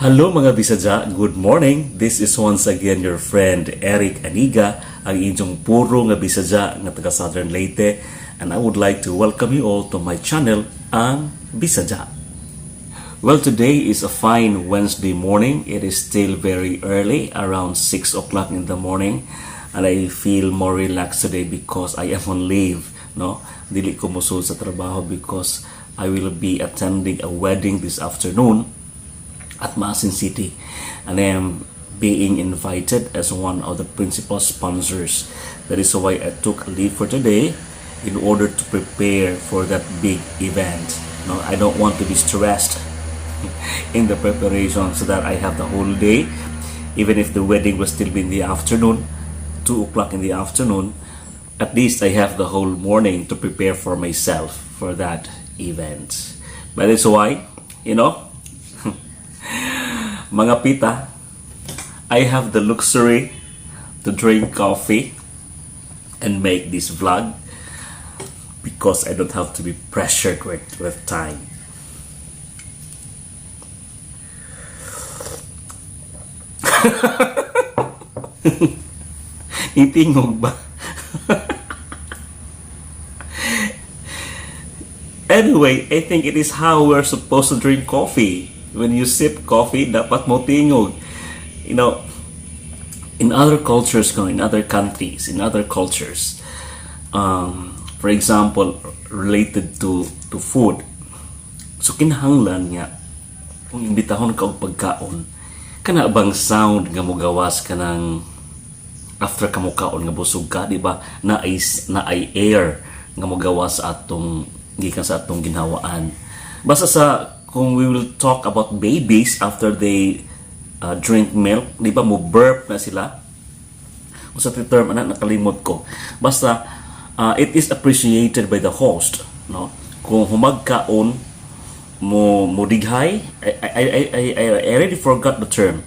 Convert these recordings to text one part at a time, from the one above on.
Hello mga Bisadya, good morning. This is once again your friend Eric Aniga, ang inyong puro nga Bisadya nga taga Southern Leyte, and I would like to welcome you all to my channel, ang Bisadya. Well, today is a fine Wednesday morning. It is still very early, around 6 o'clock in the morning, and I feel more relaxed today because I am on leave. No, dili ko musud sa trabaho because I will be attending a wedding this afternoon at Maasin City, and I am being invited as one of the principal sponsors. That is why I took a leave for today in order to prepare for that big event. No, I don't want to be stressed in the preparation, so that I have the whole day, even if the wedding will still be in the afternoon, 2 o'clock in the afternoon, at least I have the whole morning to prepare for myself for that event. But that's why, mga pita, I have the luxury to drink coffee and make this vlog because I don't have to be pressured with time. Itingog ba? Anyway, I think it is how we're supposed to drink coffee. When you sip coffee, dapat mo tingog. In other cultures, in other countries, in other cultures, for example, related to food, so kinahanglan nga, kung imbitahon ka og pagkaon, kana bang sound nga mogawas ka ng after ka mo kaon nga busog ka, di ba? Na ay air nga mogawas sa atong gikan sa atong ginhawaan. Basta kung we will talk about babies after they drink milk, di ba mo burp na sila? O sa term ana nakalimot ko. Basta it is appreciated by the host, no? Kung humagkaon mo dighay, I already forgot the term,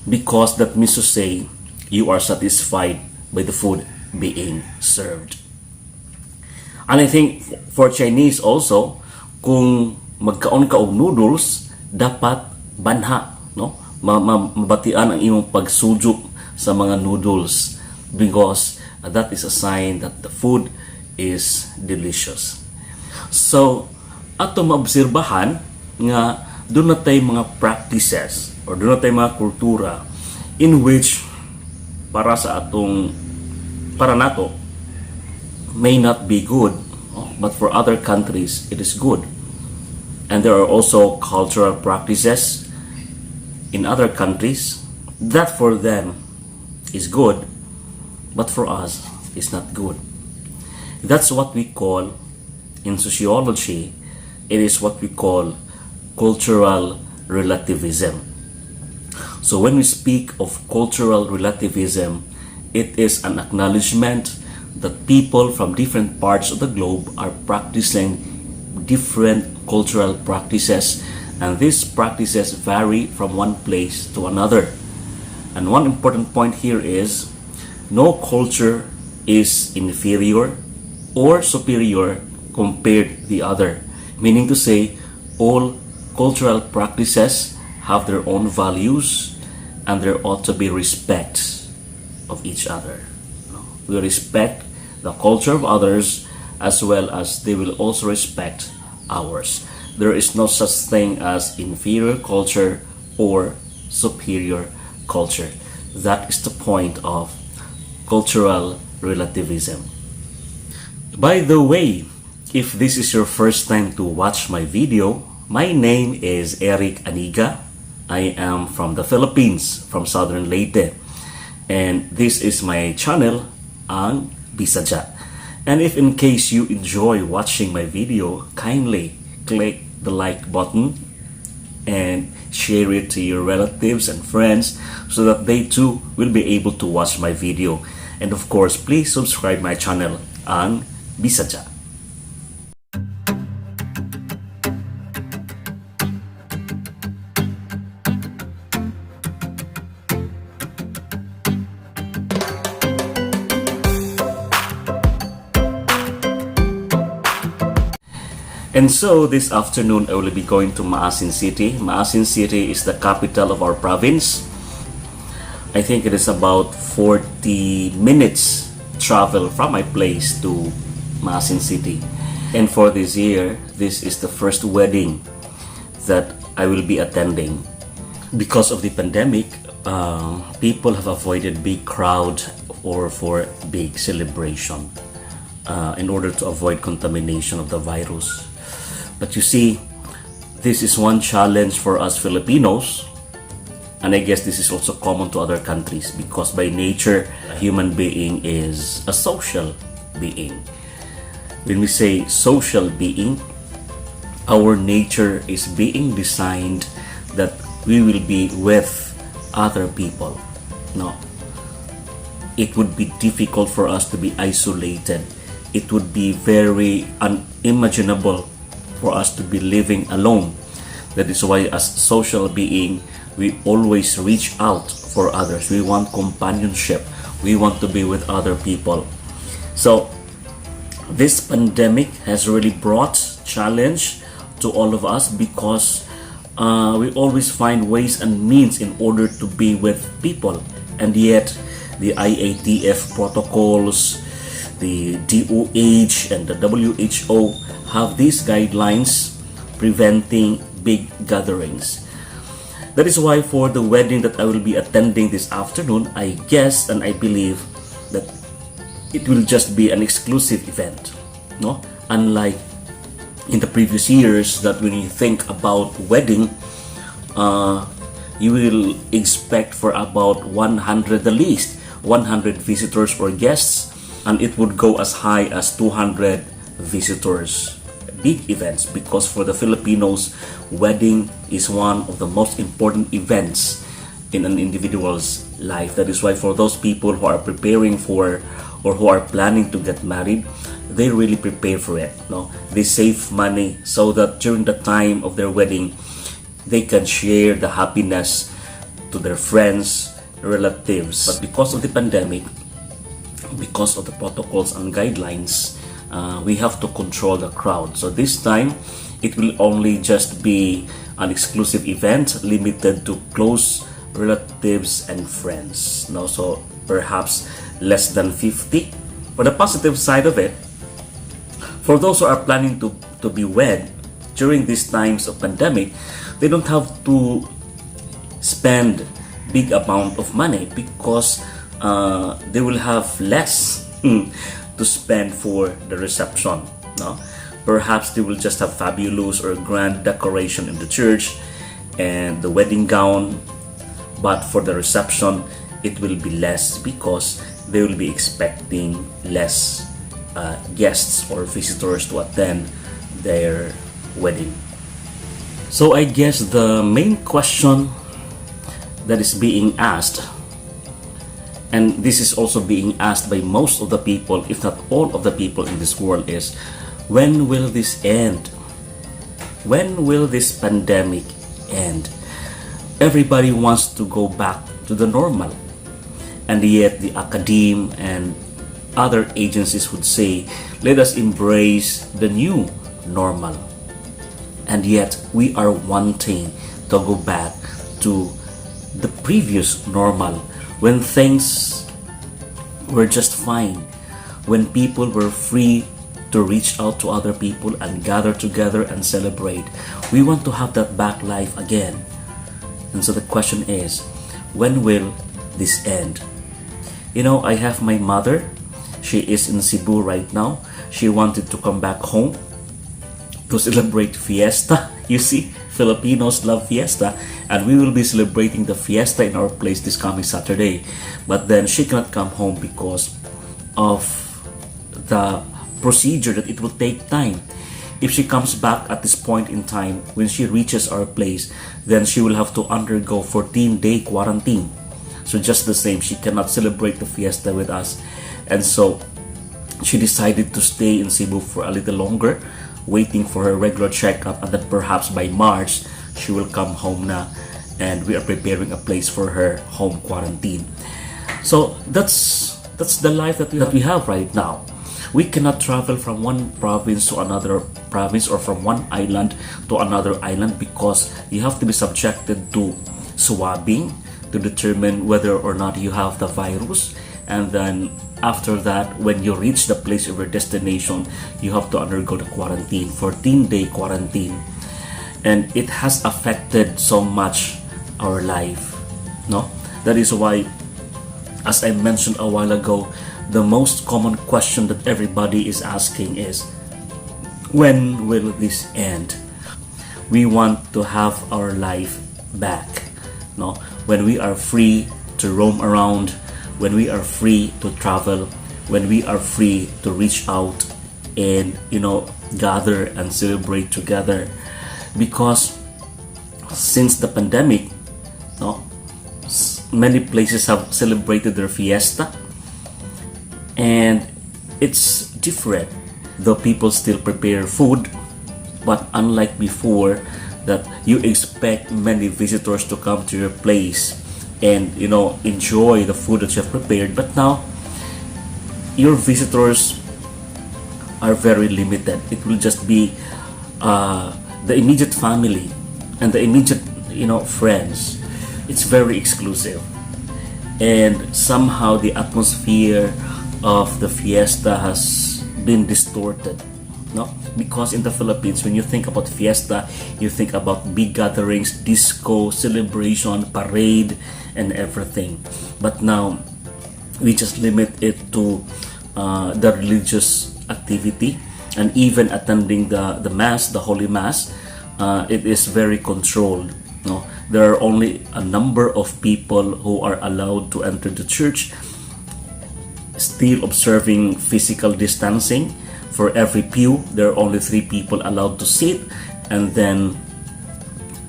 because that means to say you are satisfied by the food being served. And I think for Chinese also, kung magkaon ka og noodles, dapat banha, no? Mabatian ang imong pagsujuk sa mga noodles, because that is a sign that the food is delicious. So, ato maobserbahan nga doon na tayo mga practices or doon na tayo mga kultura in which para nato may not be good, no? But for other countries it is good. And there are also cultural practices in other countries that for them is good, but for us is not good. That's what we call, in sociology, it is what we call cultural relativism. So when we speak of cultural relativism, it is an acknowledgement that people from different parts of the globe are practicing different cultural practices, and these practices vary from one place to another. And one important point here is no culture is inferior or superior compared to the other, meaning to say all cultural practices have their own values and there ought to be respect of each other. We respect the culture of others as well as they will also respect ours. There is no such thing as inferior culture or superior culture. That is the point of cultural relativism. By the way, if this is your first time to watch my video, my name is Eric Aniga. I am from the Philippines, from Southern Leyte, and this is my channel, ang Bisadya. And if in case you enjoy watching my video, kindly click the like button and share it to your relatives and friends so that they too will be able to watch my video. And of course, please subscribe my channel, ang Bisadya. And so this afternoon I will be going to Maasin City. Maasin City is the capital of our province. I think it is about 40 minutes travel from my place to Maasin City. And for this year, this is the first wedding that I will be attending. Because of the pandemic, people have avoided big crowd or for big celebration in order to avoid contamination of the virus. But you see, this is one challenge for us Filipinos, and I guess this is also common to other countries because by nature, a human being is a social being. When we say social being, our nature is being designed that we will be with other people. No, it would be difficult for us to be isolated. It would be very unimaginable for us to be living alone. That is why as social being, we always reach out for others. We want companionship. We want to be with other people. So this pandemic has really brought challenge to all of us because we always find ways and means in order to be with people, and yet the IATF protocols, the DOH and the WHO have these guidelines preventing big gatherings. That is why for the wedding that I will be attending this afternoon, I guess and I believe that it will just be an exclusive event, no? Unlike in the previous years that when you think about wedding, you will expect for about 100, the least 100 visitors or guests, and it would go as high as 200 visitors. Big events, because for the Filipinos, wedding is one of the most important events in an individual's life. That is why for those people who are preparing for or who are planning to get married, they really prepare for it. No, they save money so that during the time of their wedding, they can share the happiness to their friends, relatives. But because of the pandemic, because of the protocols and guidelines, we have to control the crowd. So this time, it will only just be an exclusive event limited to close relatives and friends. No, so perhaps less than 50. For the positive side of it, for those who are planning to be wed during these times of pandemic, they don't have to spend big amount of money because they will have less to spend for the reception. No, perhaps they will just have fabulous or grand decoration in the church and the wedding gown, but for the reception it will be less because they will be expecting less guests or visitors to attend their wedding. So I guess the main question that is being asked, and this is also being asked by most of the people, if not all of the people in this world, is when will this end? When will this pandemic end? Everybody wants to go back to the normal, and yet the academe and other agencies would say, let us embrace the new normal. And yet we are wanting to go back to the previous normal when things were just fine, when people were free to reach out to other people and gather together and celebrate. We want to have that back life again. And so the question is, when will this end? You know, I have my mother. She is in Cebu right now. She wanted to come back home to celebrate fiesta. You see, Filipinos love fiesta, and we will be celebrating the fiesta in our place this coming Saturday. But then she cannot come home because of the procedure that it will take time. If she comes back at this point in time, when she reaches our place, then she will have to undergo 14-day quarantine. So just the same, she cannot celebrate the fiesta with us. And so she decided to stay in Cebu for a little longer, waiting for her regular checkup, and then perhaps by March she will come home na, and we are preparing a place for her home quarantine. So that's the life that we have right now. We cannot travel from one province to another province or from one island to another island because you have to be subjected to swabbing to determine whether or not you have the virus. And then after that, when you reach the place of your destination, you have to undergo the quarantine, 14-day quarantine. And it has affected so much our life, no? That is why, as I mentioned a while ago, the most common question that everybody is asking is, when will this end? We want to have our life back, no? When we are free to roam around, when we are free to travel, when we are free to reach out and, gather and celebrate together. Because since the pandemic, no, many places have celebrated their fiesta, and it's different. Though people still prepare food, but unlike before, that you expect many visitors to come to your place and enjoy the food that you have prepared. But now your visitors are very limited. It will just be the immediate family and the immediate friends. It's very exclusive, and somehow the atmosphere of the fiesta has been distorted, no? Because in the Philippines, when you think about fiesta, you think about big gatherings, disco, celebration, parade, and everything. But now we just limit it to the religious activity, and even attending the mass, the holy mass, it is very controlled, no? There are only a number of people who are allowed to enter the church, still observing physical distancing. For every pew, there are only 3 people allowed to sit, and then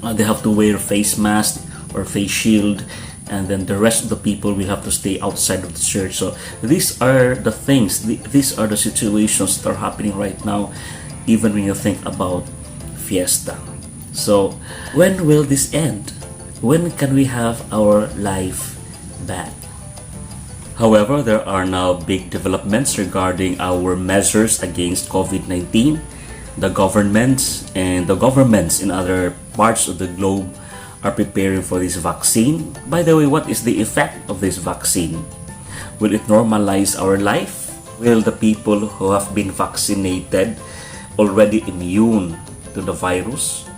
they have to wear face mask or face shield, and then the rest of the people will have to stay outside of the church. So these are the things, these are the situations that are happening right now, even when you think about fiesta. So when will this end? When can we have our life back? However, there are now big developments regarding our measures against COVID-19. The governments in other parts of the globe are preparing for this vaccine. By the way, what is the effect of this vaccine? Will it normalize our life? Will the people who have been vaccinated already immune to the virus?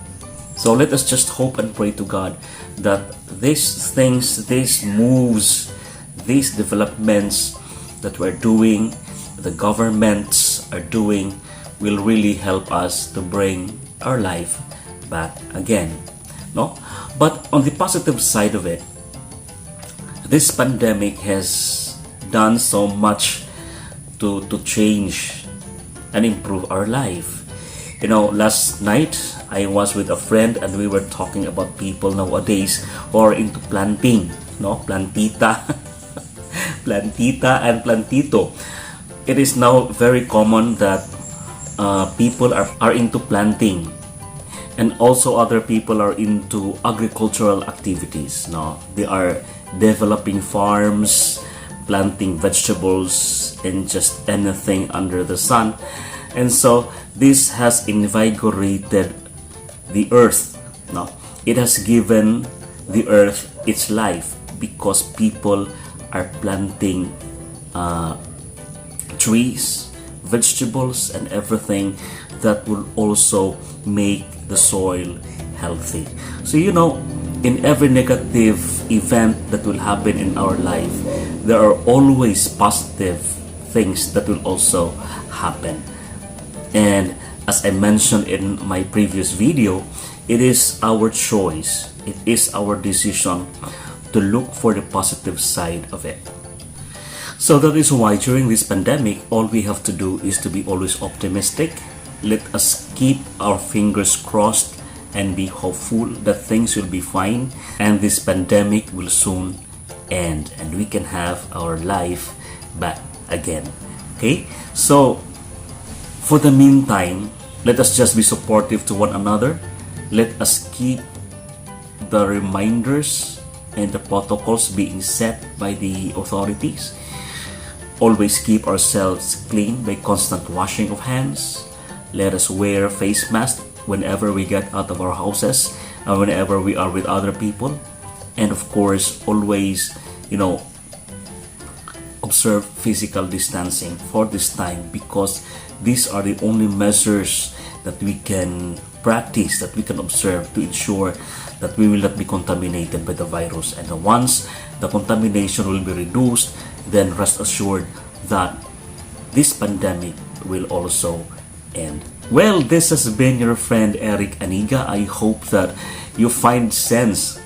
So let us just hope and pray to God that these things, these moves, these developments that we're doing, the governments are doing, will really help us to bring our life back again, no? But on the positive side of it, this pandemic has done so much to change and improve our life. Last night I was with a friend and we were talking about people nowadays who are into planting, no? Plantita. Plantita and plantito. It is now very common that people are into planting, and also other people are into agricultural activities. No, they are developing farms, planting vegetables, and just anything under the sun. And so this has invigorated the earth. No, it has given the earth its life because people are planting trees, vegetables, and everything that will also make the soil healthy. So in every negative event that will happen in our life, there are always positive things that will also happen. And as I mentioned in my previous video, it is our choice, it is our decision to look for the positive side of it. So that is why during this pandemic, all we have to do is to be always optimistic. Let us keep our fingers crossed and be hopeful that things will be fine and this pandemic will soon end and we can have our life back again. Okay? So for the meantime, let us just be supportive to one another. Let us keep the reminders and the protocols being set by the authorities. always keep ourselves clean by constant washing of hands. Let us wear face masks whenever we get out of our houses and whenever we are with other people. And of course, always, observe physical distancing for this time, because these are the only measures that we can practice, that we can observe to ensure that we will not be contaminated by the virus. And once the contamination will be reduced, then rest assured that this pandemic will also end. Well, this has been your friend Eric Aniga. I hope that you find sense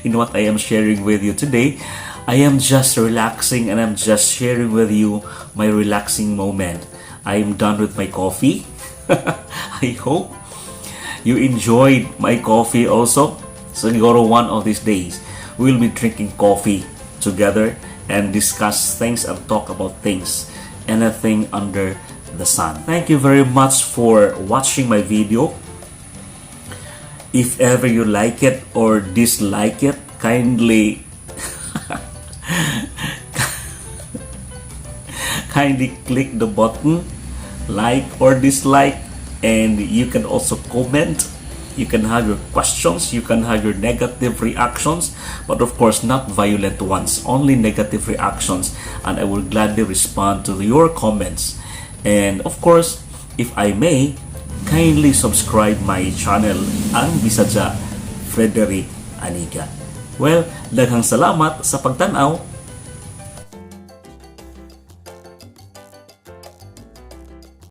in what I am sharing with you today. I am just relaxing and I'm just sharing with you my relaxing moment. I am done with my coffee. I hope you enjoyed my coffee also. Siguro one of these days, we'll be drinking coffee together and discuss things and talk about things, anything under the sun. Thank you very much for watching my video. If ever you like it or dislike it, kindly click the button like or dislike, and you can also comment. You can have your questions, you can have your negative reactions, but of course not violent ones, only negative reactions, and I will gladly respond to your comments. And of course, if I may, kindly subscribe my channel, Ang Bisadya Frederick Aniga. Well, daghang salamat sa pagtanaw.